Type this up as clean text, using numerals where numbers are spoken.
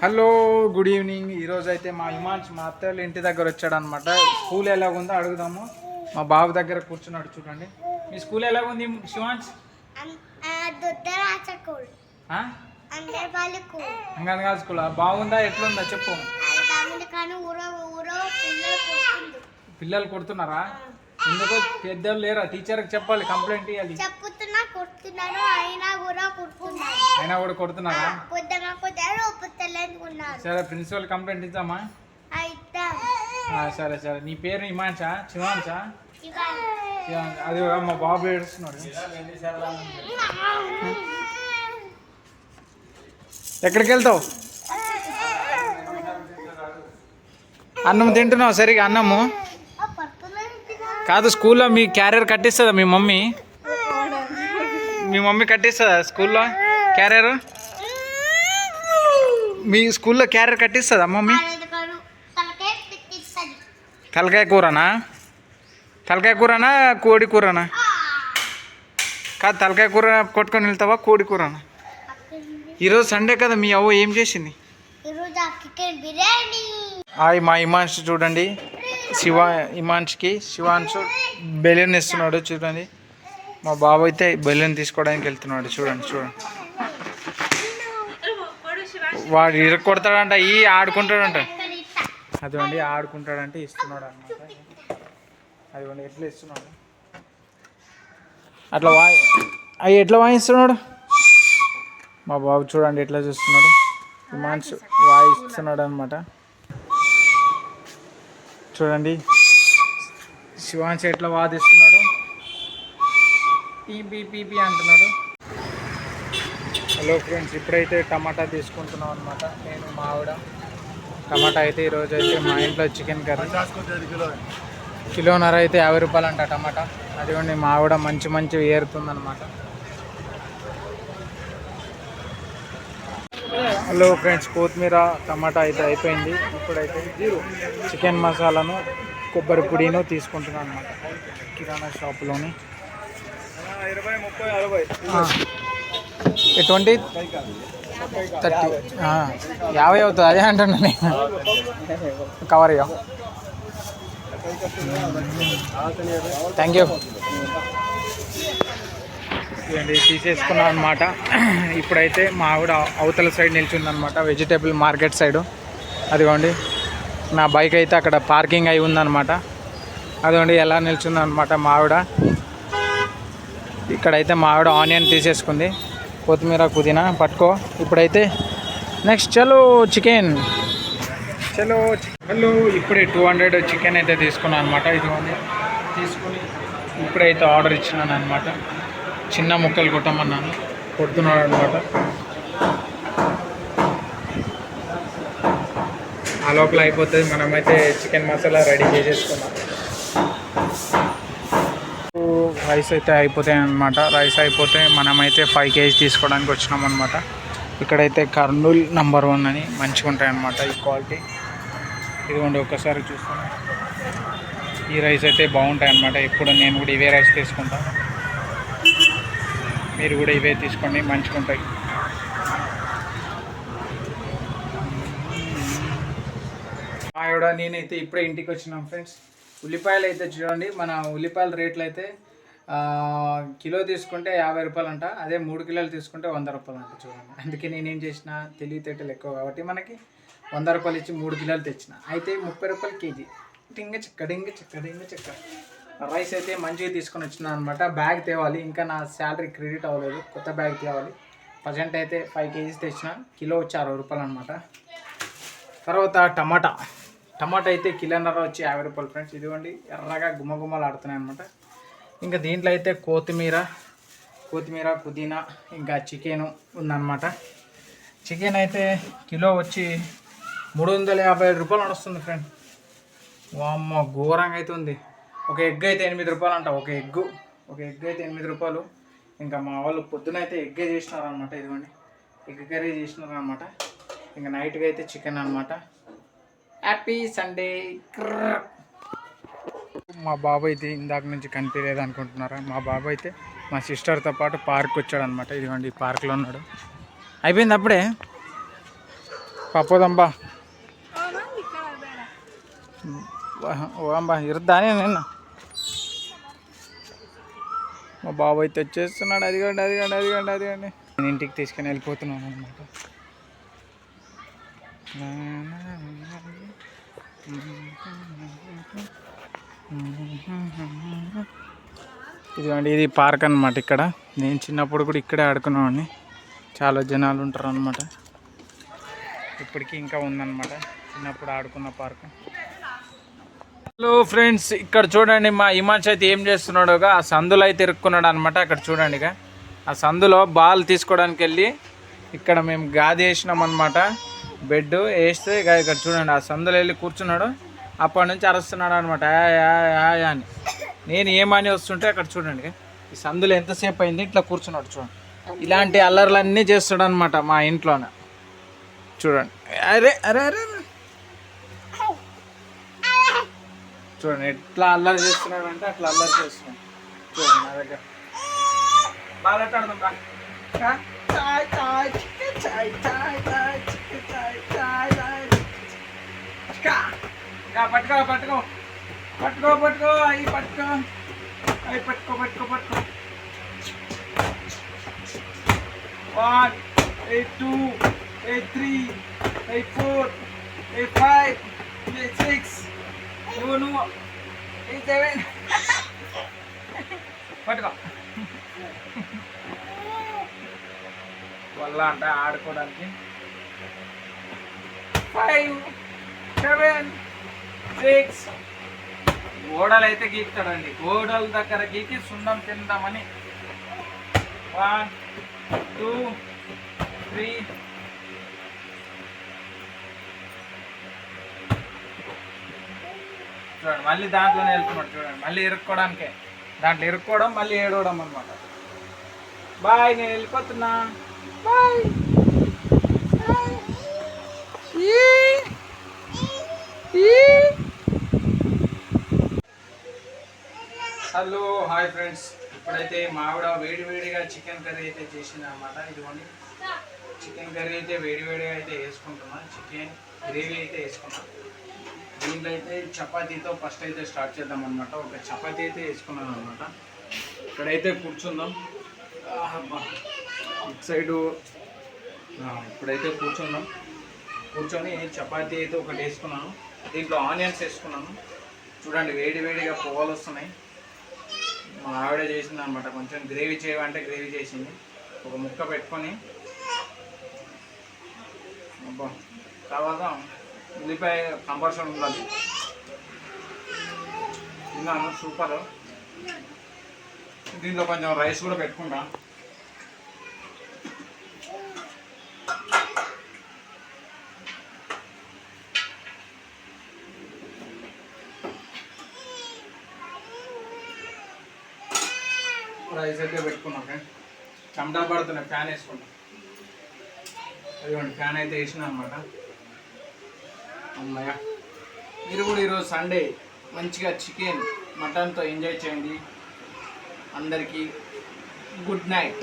Hello good evening. ఈరోజు అయితే మా హిమాంష్ మా అత్తయ్య ఇంటి దగ్గర వచ్చాడు అనమాట. స్కూల్ ఎలాగుందో అడుగుదాము. మా బాబు దగ్గర కూర్చున్నాడు చూడండి. మీ స్కూల్ ఎలాగుంది శివాంష్? అంగన్వాడీ స్కూల్ బాగుందా, ఎట్లుందా చెప్పు. పిల్లలు కొడుతున్నారా? ఎందుకు పెద్దలు లేరా? టీచర్కి చెప్పాలి, కంప్లైంట్ ఇవ్వాలి. అయినా కూడా కొడుతున్నారా? సరే ప్రిన్సిపల్ కంప్లైంట్ ఇద్దామా? సరే సరే. నీ పేరు హిమాంషా శివాంషా? అది మా బాబు ఏడుస్తున్నాడు. ఎక్కడికి వెళ్తావు? అన్నం తింటున్నావు సరిగా? అన్నము కాదు, స్కూల్లో మీ క్యారియర్ కట్టిస్తుందా మీ మమ్మీ? మీ మమ్మీ కట్టిస్తుందా స్కూల్లో క్యారియర్? మీ స్కూల్లో క్యారియర్ కట్టిస్తుందా మమ్మీ? తలకాయ కూరనా? తలకాయ కూరనా కోడి కూరనా? కాదు, తలకాయ కూర కొట్టుకొని వెళ్తావా కోడి కూరనా? ఈరోజు సండే కదా, మీ అవ్వ ఏం చేసింది? మా హిమాంష్ చూడండి, హిమాంష్కి శివాంశు బెలూన్ ఇస్తున్నాడు చూడండి. మా బాబు అయితే బెలూన్ తీసుకోవడానికి వెళ్తున్నాడు చూడండి. వాడు కొడతాడంట, ఆడుకుంటాడంట. అదిగోండి ఆడుకుంటాడంటే ఇస్తున్నాడు అనమాట. అదిగోండి ఎట్లా ఇస్తున్నాడు, అట్లా అవి ఎట్లా వాయిస్తున్నాడు. మా బాబు చూడండి ఎట్లా చూస్తున్నాడు. హిమాంషు వాయిస్తున్నాడు అనమాట. చూడండి శివాంశ్ ఎట్లా వాదిస్తున్నాడు, పీపీ అంటున్నాడు. హలో ఫ్రెండ్స్, ఇప్పుడైతే టమాటా తీసుకుంటున్నాం అనమాట. నేను మా ఆవిడ టమాటా అయితే ఈరోజు అయితే మా ఇంట్లో చికెన్ కర్రీ కిలోన్నర అయితే 50 రూపాయలు అంట టమాటా. అదిగోండి మా ఆవిడ మంచి ఏరుతుందనమాట. హలో ఫ్రెండ్స్, కొత్తిమీర టమాటా అయితే అయిపోయింది. ఇప్పుడైతే చికెన్ మసాలాను కొబ్బరి పొడిను తీసుకుంటున్నాను అనమాట కిరాణా షాపులోని. 20 30 50 అవుతుంది. అదే అంటున్నా నేను. కవర్ ఇవ్వ. Thank you. తీసేసుకున్నాం అనమాట. ఇప్పుడైతే మా ఆవిడ అవతల సైడ్ నిల్చుందనమాట, వెజిటేబుల్ మార్కెట్ సైడు. అదిగోండి నా బైక్ అయితే అక్కడ పార్కింగ్ అయి ఉందన్నమాట. అదిగోండి ఎలా నిల్చుందనమాట మా ఆవిడ. ఇక్కడైతే మా ఆవిడ ఆనియన్ తీసేసుకుంది, కొత్తిమీర పుదీనా పట్టుకో. ఇప్పుడైతే నెక్స్ట్ చలో చికెన్. హలో, ఇప్పుడే 200 చికెన్ అయితే తీసుకున్నాను అనమాట. ఇదిగోండి తీసుకుని ఇప్పుడైతే ఆర్డర్ ఇచ్చినాను అనమాట. చిన్న ముక్కలు కొట్టమన్నాను, కొడుతున్నాడు అనమాట. ఆ లోపల అయిపోతుంది, మనమైతే చికెన్ మసాలా రెడీ చేసేసుకున్నాం. రైస్ అయితే అయిపోతాయి అనమాట. రైస్ అయిపోతే మనమైతే 5 kg తీసుకోవడానికి వచ్చినాం అనమాట. ఇక్కడైతే కర్నూల్ నంబర్ 1 అని మంచిగా ఉంటాయి అన్నమాట ఈ క్వాలిటీ. ఇదిగోండి ఒక్కసారి చూస్తాను. ఈ రైస్ అయితే బాగుంటాయి అన్నమాట. ఎప్పుడు నేను కూడా ఇవే రైస్ తీసుకుంటాను, మీరు కూడా ఇవే తీసుకోండి, మంచిగా ఉంటాయి. ఆవిడ నేనైతే ఇప్పుడే ఇంటికి వచ్చినాం ఫ్రెండ్స్. ఉల్లిపాయలు అయితే చూడండి, మన ఉల్లిపాయల రేట్లు అయితే కిలో తీసుకుంటే 50 రూపాయలు అంట. అదే 3 కిలోలు తీసుకుంటే 100 రూపాయలు అంట చూడండి. అందుకే నేనేం చేసిన, తెలివితేటలు ఎక్కువ కాబట్టి మనకి 100 రూపాయలు ఇచ్చి 3 కిలోలు తెచ్చిన. అయితే 30 రూపాయలు కేజీ. డింగ చెక్క. రైస్ అయితే మంచిగా తీసుకొని వచ్చినా అనమాట. బ్యాగ్ తేవాలి, ఇంకా నా శాలరీ క్రెడిట్ అవ్వలేదు, కొత్త బ్యాగ్ తేవాలి. ప్రజెంట్ అయితే 5 kg తెచ్చిన, కిలో వచ్చి 60 రూపాయలు అనమాట. తర్వాత టమాటా అయితే కిలోన్నర వచ్చి 50 రూపాయలు ఫ్రెండ్స్. ఇదిగోండి ఎర్రగా గుమ్మలు ఆడుతున్నాయి అనమాట. ఇంకా దీంట్లో అయితే కొత్తిమీర పుదీనా ఇంకా చికెన్ ఉందన్నమాట. చికెన్ అయితే కిలో వచ్చి 350 రూపాయలు నడుస్తుంది ఫ్రెండ్. వామ్మో ఘోరంగా అయితే ఉంది. ఒక ఎగ్ అయితే 8 రూపాయలు అంట. ఒక ఎగ్ అయితే 8 రూపాయలు. ఇంకా మా వాళ్ళు పొద్దున అయితే ఎగ్గే చేసినారనమాట. ఇదిగోండి ఎగ్ కర్రీ చేసినారనమాట. ఇంకా నైట్గా అయితే చికెన్ అనమాట. Happy Sunday. మా బాబు అయితే ఇందాక నుంచి కనిపించలేదు అనుకుంటున్నారా? మా బాబు అయితే మా సిస్టర్తో పాటు పార్క్ వచ్చాడు అనమాట. ఇదిగోండి ఈ పార్క్లో ఉన్నాడు. అయిపోయింది అప్పుడే. ಪಪ್ಪೋದಂಬ అంబా ఇరుద్దానే నిన్న మా బాబు అయితే వచ్చేస్తున్నాడు. అదిగోండి అదిగోండి అదిగోండి అదిగోండి. నేను ఇంటికి తీసుకుని వెళ్ళిపోతున్నాను అనమాట. ఇదిగోండి ఇది పార్క్ అనమాట. ఇక్కడ నేను చిన్నప్పుడు కూడా ఇక్కడే ఆడుకున్నామండి. చాలా జనాలు ఉంటారు అనమాట. ఇప్పటికీ ఇంకా ఉందన్నమాట చిన్నప్పుడు ఆడుకున్న పార్క్. హలో ఫ్రెండ్స్, ఇక్కడ చూడండి మా హిమాంశ్ అయితే ఏం చేస్తున్నాడుగా ఆ సందులో అయితే ఇరుక్కున్నాడు అనమాట. అక్కడ చూడండి ఇక ఆ సందులో బాల్ తీసుకోవడానికి వెళ్ళి ఇక్కడ మేము గాది వేసినాం అనమాట. బెడ్ వేస్తే ఇక ఇక్కడ చూడండి ఆ సందులో వెళ్ళి కూర్చున్నాడు. అప్పటి నుంచి అరుస్తున్నాడు అనమాట అని. నేను ఏమని వస్తుంటే అక్కడ చూడండి ఈ సందులో ఎంతసేపు అయింది ఇట్లా కూర్చున్నాడు చూడండి. ఇలాంటి అల్లర్లన్నీ చేస్తాడు అనమాట మా ఇంట్లోనే. చూడండి అరే అరే అరే చూడండి ఎట్లా అల్లరి చేస్తున్నాడు అంటే అట్లా అల్లరి చేస్తున్నాడు. చూడండి నా దగ్గర బాగా ఆడదాం. పట్టుకో పట్టుకో పట్టుకో పట్టుకో అవి పట్టుకో అవి పట్టుకో పట్టుకో పట్టుకో. 1 8 2 8 3 8 4 8 5 8 6 నువ్వు 8 7 పట్టుకో. వల్ల అంటే ఆడుకోవడానికి 5 7 6. గోడలు అయితే గీక్తాడండి. గోడల దగ్గర గీకి సున్నం తిందామని 1 2 3 చూడండి మళ్ళీ దాంట్లోనే వెళ్తున్నాడు. చూడండి మళ్ళీ ఇరుక్కోవడానికే దాంట్లో ఇరుక్కోవడం మళ్ళీ ఏడవడం అనమాట. బాయ్ నేను వెళ్ళిపోతున్నా బాయ్. హలో హాయ్ ఫ్రెండ్స్, ఇప్పుడైతే మావిడ వేడివేడిగా చికెన్ కర్రీ అయితే చేసింది అనమాట. ఇదిగోండి చికెన్ కర్రీ అయితే వేడివేడిగా అయితే వేసుకుంటున్నాను. చికెన్ గ్రేవీ అయితే వేసుకున్నాను. దీంట్లో అయితే చపాతీతో ఫస్ట్ అయితే స్టార్ట్ చేద్దాం అనమాట. ఒక చపాతీ అయితే వేసుకున్నాను అనమాట. ఇక్కడైతే కూర్చుందాం. ఇటు సైడు ఇప్పుడైతే కూర్చొని చపాతీ అయితే ఒకటి వేసుకున్నాను. దీంట్లో ఆనియన్స్ వేసుకున్నాను. చూడండి వేడివేడిగా పువ్వులు వస్తున్నాయి. మా ఆవిడ చేసింది అనమాట. కొంచెం గ్రేవీ చేయమంటే గ్రేవీ చేసింది. ఒక ముక్క పెట్టుకొని అబ్బా తర్వాత ఉల్లిపాయ కంపల్సరీ ఉండాలి. తిన్నాను సూపర్. దీంట్లో కొంచెం రైస్ కూడా పెట్టుకుంటా. రైస్ అయితే పెట్టుకున్నాక చెమటా పడుతున్నాయి. ఫ్యాన్ వేసుకుంటాం. అదిగోండి ఫ్యాన్ అయితే వేసిన అనమాట. అమ్మయ్య, మీరు కూడా ఈరోజు సండే మంచిగా చికెన్ మటన్తో ఎంజాయ్ చేయండి. అందరికీ గుడ్ నైట్.